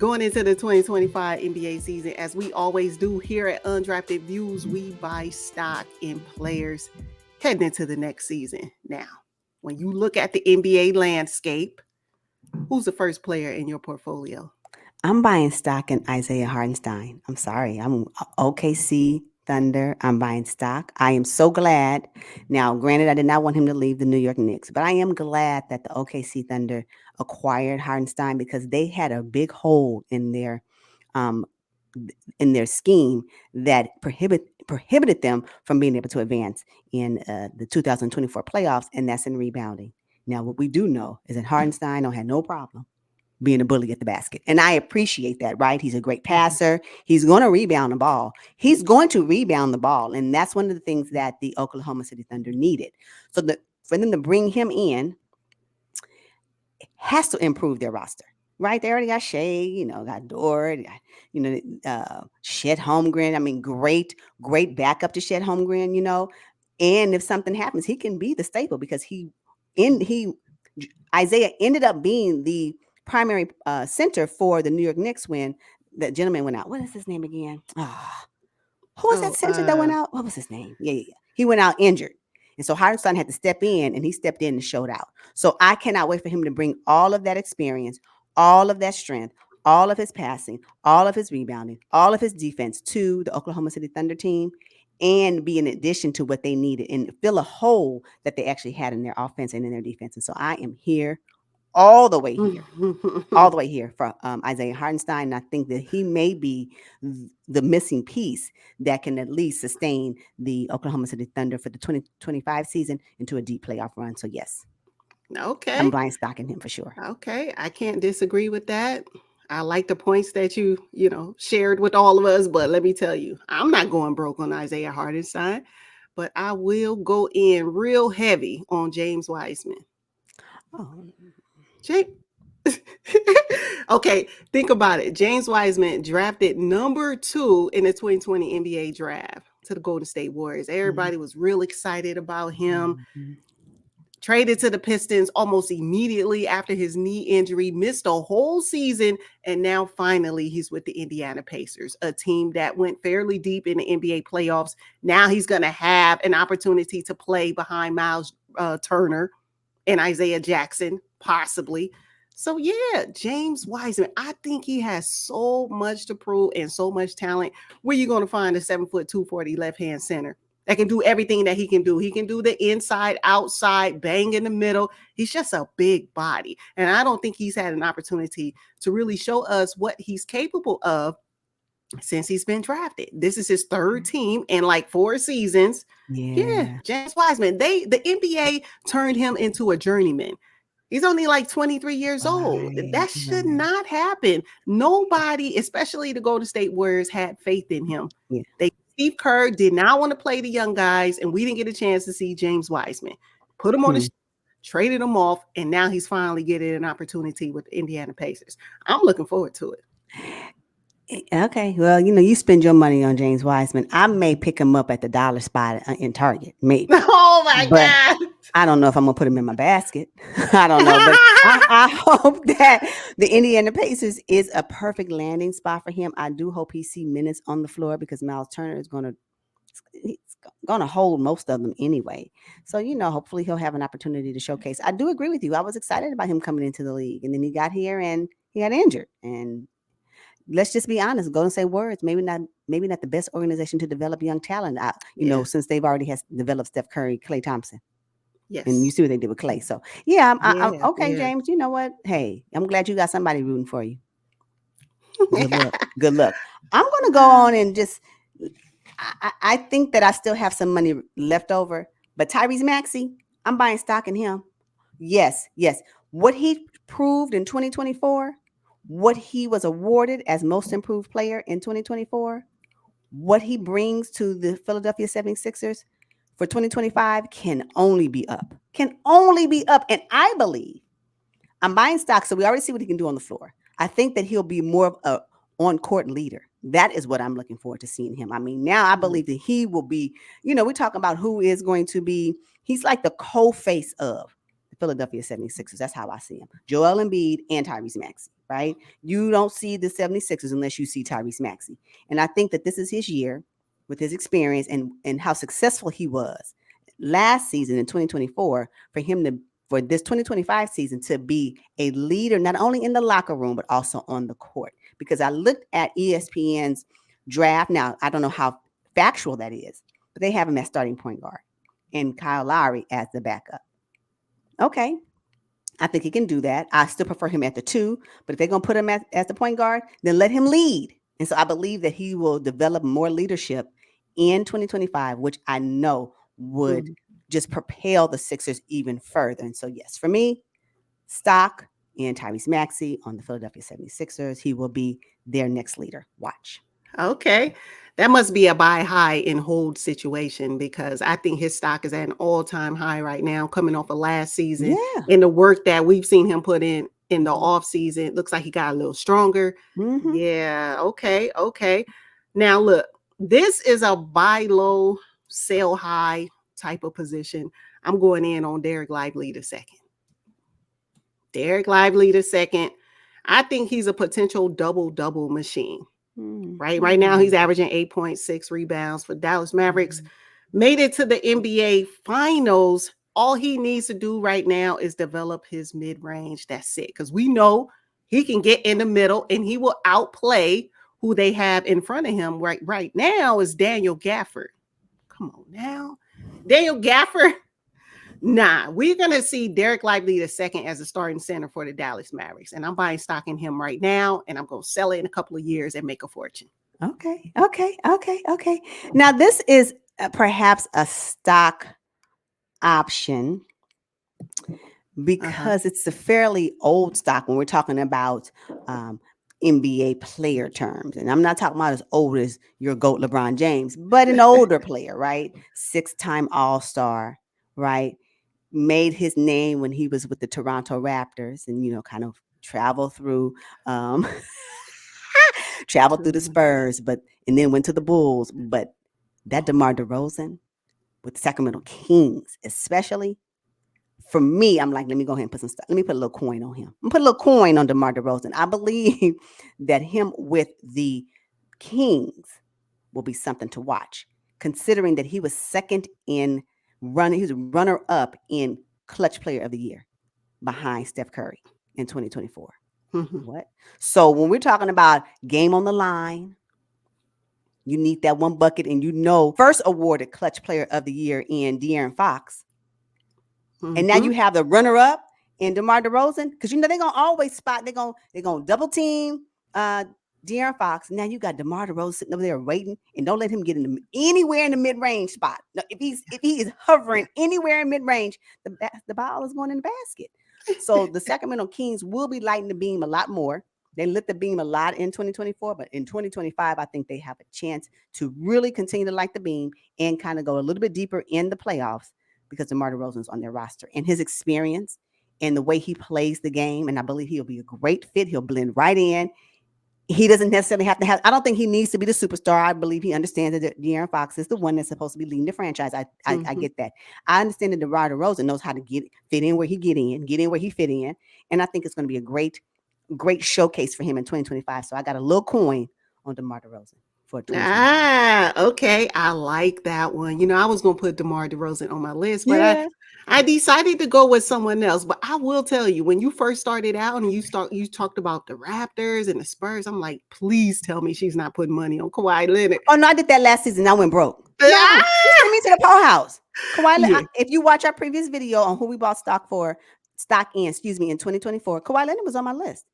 Going into the 2025 NBA season, as we always do here at Undrafted Views, we buy stock in players heading into the next season. Now, when you look at the NBA landscape, who's the first player in your portfolio? I'm buying stock in Isaiah Hartenstein. I'm sorry. I'm OKC Thunder. I'm buying stock. I am so glad. Now, granted, I did not want him to leave the New York Knicks, but I am glad that the OKC Thunder acquired Hartenstein because they had a big hole um, in their scheme that prohibited them from being able to advance in the 2024 playoffs, and that's in rebounding. Now, what we do know is that Hartenstein don't have no problem being a bully at the basket. And I appreciate that, right? He's a great passer. He's going to rebound the ball. He's going to rebound the ball. And that's one of the things that the Oklahoma City Thunder needed. So for them to bring him in has to improve their roster, right? They already got Shea, got Dort, Shed Holmgren. I mean, great backup to Shed Holmgren. And if something happens, he can be the staple because Isaiah ended up being the primary center for the New York Knicks when that gentleman went out. What is his name again? Who was that center that went out? What was his name? Yeah. He went out injured. And so Hartenstein had to step in, and he stepped in and showed out. So I cannot wait for him to bring all of that experience, all of that strength, all of his passing, all of his rebounding, all of his defense to the Oklahoma City Thunder team and be an addition to what they needed and fill a hole that they actually had in their offense and in their defense. And so I am here all the way here for Isaiah Hartenstein. And I think that he may be the missing piece that can at least sustain the Oklahoma City Thunder for the 2025 season into a deep playoff run. So yes, I'm Okay. blind stocking him for sure. Okay. I can't disagree with that. I like the points that you shared with all of us, but let me tell you, I'm not going broke on Isaiah Hartenstein, but I will go in real heavy on James Wiseman. Oh, James. Okay, think about it. James Wiseman drafted number 2 in the 2020 NBA draft to the Golden State Warriors. Everybody was real excited about him. mm-hmm. Traded to the Pistons almost immediately after his knee injury, missed a whole season, and now finally he's with the Indiana Pacers, a team that went fairly deep in the NBA playoffs. Now he's going to have an opportunity to play behind Miles Turner and Isaiah Jackson, possibly. So yeah, James Wiseman, I think he has so much to prove and so much talent. Where you going to find a 7'2", 240 left-hand center that can do everything that he can do? He can do the inside, outside, bang in the middle. He's just a big body. And I don't think he's had an opportunity to really show us what he's capable of since he's been drafted. This is his third team in like 4 seasons. Yeah, James Wiseman. The NBA turned him into a journeyman. He's only like 23 years old. That should not happen. Nobody, especially the Golden State Warriors, had faith in him. Yeah. Steve Kerr did not want to play the young guys, and we didn't get a chance to see James Wiseman. Put him on the traded him off, and now he's finally getting an opportunity with the Indiana Pacers. I'm looking forward to it. Okay, well, you spend your money on James Wiseman. I may pick him up at the dollar spot in Target, maybe. Oh my God! I don't know if I'm gonna put him in my basket. I don't know, but I hope that the Indiana Pacers is a perfect landing spot for him. I do hope he see minutes on the floor because Miles Turner is gonna hold most of them anyway. So hopefully he'll have an opportunity to showcase. I do agree with you. I was excited about him coming into the league, and then he got here and he got injured and. Let's just be honest. Golden State Warriors, maybe not the best organization to develop young talent. Since they've already developed Steph Curry, Klay Thompson. Yes. And you see what they did with Klay. So yeah, I'm okay, James. You know what? Hey, I'm glad you got somebody rooting for you. Good luck. I'm gonna go on and just. I think that I still have some money left over, but Tyrese Maxey, I'm buying stock in him. Yes. What he proved in 2024. What he was awarded as most improved player in 2024, what he brings to the Philadelphia 76ers for 2025 can only be up. And I believe I'm buying stock. So we already see what he can do on the floor. I think that he'll be more of a on-court leader. That is what I'm looking forward to seeing him. I mean, now I believe that he will be, we're talking about who is going to be, he's like the co-face of Philadelphia 76ers. That's how I see him. Joel Embiid and Tyrese Maxey, right? You don't see the 76ers unless you see Tyrese Maxey. And I think that this is his year with his experience and how successful he was last season in 2024 for him to for this 2025 season to be a leader, not only in the locker room, but also on the court. Because I looked at ESPN's draft. Now, I don't know how factual that is, but they have him as starting point guard and Kyle Lowry as the backup. Okay. I think he can do that. I still prefer him at the 2, but if they're going to put him as the point guard, then let him lead. And so I believe that he will develop more leadership in 2025, which I know would just propel the Sixers even further. And so, yes, for me, stock in Tyrese Maxey on the Philadelphia 76ers. He will be their next leader. Watch. Okay. That must be a buy high and hold situation because I think his stock is at an all-time high right now, coming off of last season. Yeah. And the work that we've seen him put in the off season, it looks like he got a little stronger. Yeah. Okay. Okay. Now look, this is a buy low, sell high type of position. I'm going in on Derek Lively the second. Derek Lively the second. I think he's a potential double-double machine. Right now, he's averaging 8.6 rebounds for Dallas Mavericks. Made it to the NBA Finals. All he needs to do right now is develop his mid-range. That's it. Because we know he can get in the middle and he will outplay who they have in front of him right now is Daniel Gafford. Come on now. Daniel Gafford. Nah, we're going to see Derek Lively the second as a starting center for the Dallas Mavericks. And I'm buying stock in him right now. And I'm going to sell it in a couple of years and make a fortune. Okay. Now, this is perhaps a stock option because it's a fairly old stock when we're talking about NBA player terms. And I'm not talking about as old as your GOAT LeBron James, but an older player, right? 6-time All-Star, right? Made his name when he was with the Toronto Raptors and, kind of traveled through through the Spurs, and then went to the Bulls. But that DeMar DeRozan with the Sacramento Kings, especially, for me, I'm like, let me go ahead and put some stuff. Let me put a little coin on him. I'm put a little coin on DeMar DeRozan. I believe that him with the Kings will be something to watch, considering that he was second in running. He was runner-up in Clutch Player of the Year behind Steph Curry in 2024. What? So when we're talking about game on the line, you need that one bucket, and first awarded Clutch Player of the Year in De'Aaron Fox. And now you have the runner-up in DeMar DeRozan, because they're gonna always spot. They're gonna double team De'Aaron Fox. Now you got DeMar DeRozan sitting over there waiting, and don't let him get anywhere in the mid-range spot. Now, if he is hovering anywhere in mid-range, the ball is going in the basket. So the Sacramento Kings will be lighting the beam a lot more. They lit the beam a lot in 2024, but in 2025, I think they have a chance to really continue to light the beam and kind of go a little bit deeper in the playoffs because DeMar DeRozan's on their roster and his experience and the way he plays the game. And I believe he'll be a great fit. He'll blend right in. He doesn't necessarily have to have, I don't think he needs to be the superstar. I believe he understands that De'Aaron Fox is the one that's supposed to be leading the franchise. I get that. I understand that DeMar DeRozan knows how to fit in where he get in where he fit in. And I think it's going to be a great showcase for him in 2025. So I got a little coin on DeMar DeRozan for 2025. Okay. I like that one. I was going to put DeMar DeRozan on my list, but I decided to go with someone else. But I will tell you, when you first started out and you talked about the Raptors and the Spurs, I'm like, please tell me she's not putting money on Kawhi Leonard. Oh, no, I did that last season. I went broke. No, she sent me to the poorhouse. Kawhi Leonard, if you watch our previous video on who we bought stock in 2024, Kawhi Leonard was on my list.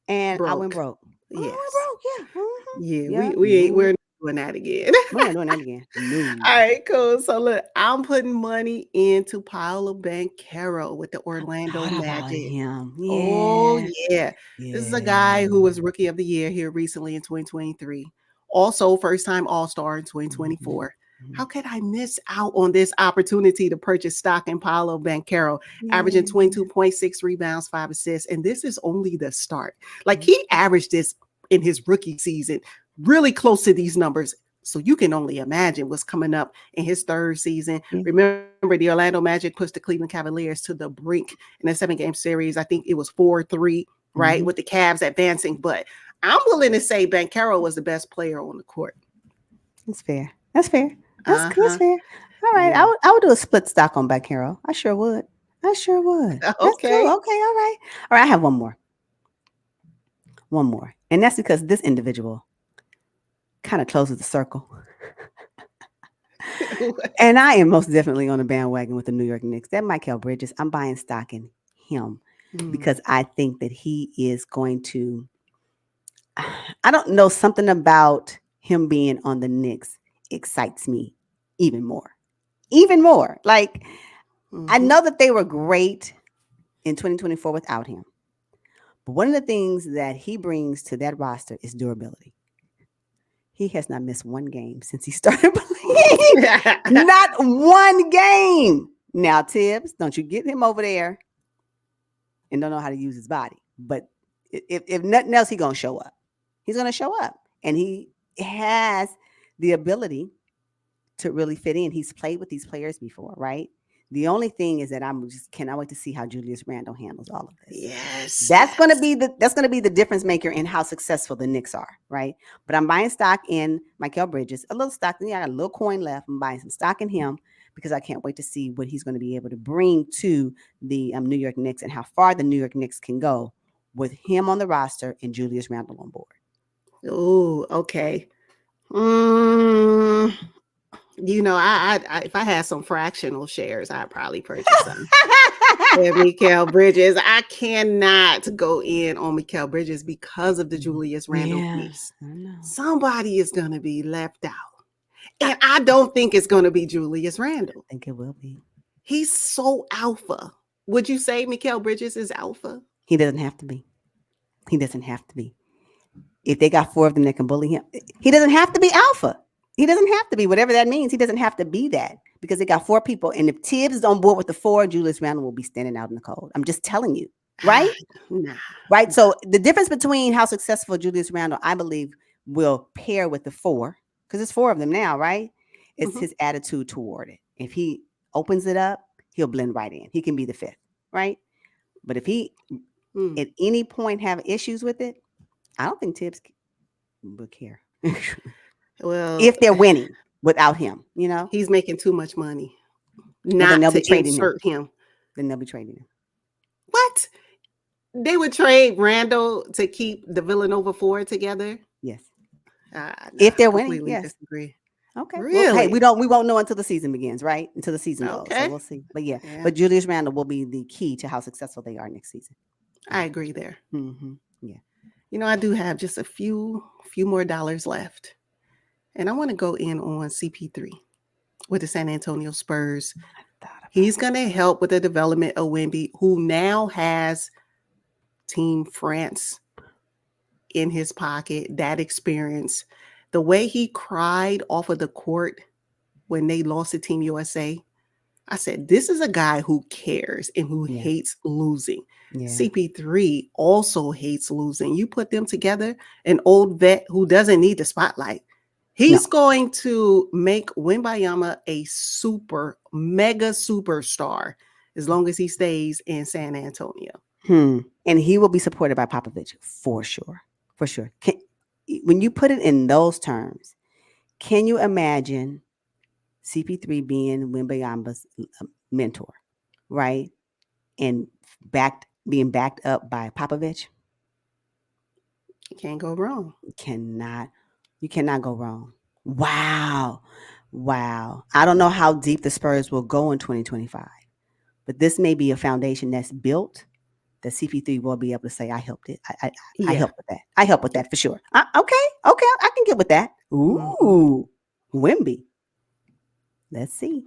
And I went broke. Yes. I went broke, yeah. We're not doing that again. We're not doing that again. No. All right, cool. So look, I'm putting money into Paolo Banchero with the Orlando Magic. Him. Yeah. Oh, yeah. This is a guy who was Rookie of the Year here recently in 2023. Also, first-time All-Star in 2024. How could I miss out on this opportunity to purchase stock in Paolo Banchero, averaging 22.6 rebounds, 5 assists, and this is only the start. Like he averaged this in his rookie season, really close to these numbers So you can only imagine what's coming up in his third season. Yeah. Remember, the Orlando Magic pushed the Cleveland Cavaliers to the brink in a 7-game series. I think it was 4-3, right? With the Cavs advancing. But I'm willing to say Banchero was the best player on the court. That's fair. That's fair. That's Uh-huh. fair. All right. Yeah. I would do a split stock on Banchero. I sure would. I sure would. That's cool. Okay. Okay. All right. All right. I have one more. One more. And that's because this individual kind of closes the circle. And I am most definitely on the bandwagon with the New York Knicks. That Mikal Bridges, I'm buying stock in him because I think that he is going to, I don't know, something about him being on the Knicks excites me even more. Even more. Like, I know that they were great in 2024 without him. But one of the things that he brings to that roster is durability. He has not missed one game since he started playing. Not one game. Now, Tibbs, don't you get him over there and don't know how to use his body. But if nothing else, he's going to show up. He's going to show up. And he has the ability to really fit in. He's played with these players before, right? The only thing is that I'm just cannot wait to see how Julius Randle handles all of this. Yes. That's gonna be the difference maker in how successful the Knicks are, right? But I'm buying stock in Mikal Bridges, a little stock. Yeah, I got a little coin left. I'm buying some stock in him because I can't wait to see what he's going to be able to bring to the New York Knicks and how far the New York Knicks can go with him on the roster and Julius Randle on board. Oh, okay. I if I had some fractional shares, I'd probably purchase some. Yeah, Mikal Bridges. I cannot go in on Mikal Bridges because of the Julius Randle piece. Somebody is going to be left out. And I don't think it's going to be Julius Randle. I think it will be. He's so alpha. Would you say Mikal Bridges is alpha? He doesn't have to be. He doesn't have to be. If they got 4 of them that can bully him, he doesn't have to be alpha. He doesn't have to be, whatever that means. He doesn't have to be that because they got 4 people. And if Tibbs is on board with the 4, Julius Randle will be standing out in the cold. I'm just telling you, right? Nah. Right. So the difference between how successful Julius Randle, I believe, will pair with the 4, because it's 4 of them now, right? It's his attitude toward it. If he opens it up, he'll blend right in. He can be the 5th, right? But if he at any point have issues with it, I don't think Tibbs would care. Well, if they're winning without him, he's making too much money not to insert him. Then they'll be trading him. What? They would trade Randle to keep the Villanova 4 together? Yes. If they're winning, yes. Disagree. Okay. Really? Well, hey, we won't know until the season begins, right? Until the season goes. So we'll see. But yeah. But Julius Randle will be the key to how successful they are next season. I agree there. Yeah. I do have just a few more dollars left. And I want to go in on CP3 with the San Antonio Spurs. He's going to help with the development of Wemby, who now has Team France in his pocket, that experience. The way he cried off of the court when they lost to Team USA, I said, this is a guy who cares and who hates losing. Yeah. CP3 also hates losing. You put them together, an old vet who doesn't need the spotlight. He's going to make Wembanyama a mega superstar as long as he stays in San Antonio. And he will be supported by Popovich for sure. For sure. When you put it in those terms, can you imagine CP3 being Wembanyama's mentor, right? And being backed up by Popovich? You can't go wrong. You cannot go wrong. Wow. I don't know how deep the Spurs will go in 2025, but this may be a foundation that's built that CP3 will be able to say, I helped it. I helped with that. I helped with that for sure. Okay. I can get with that. Ooh, Wemby. Let's see.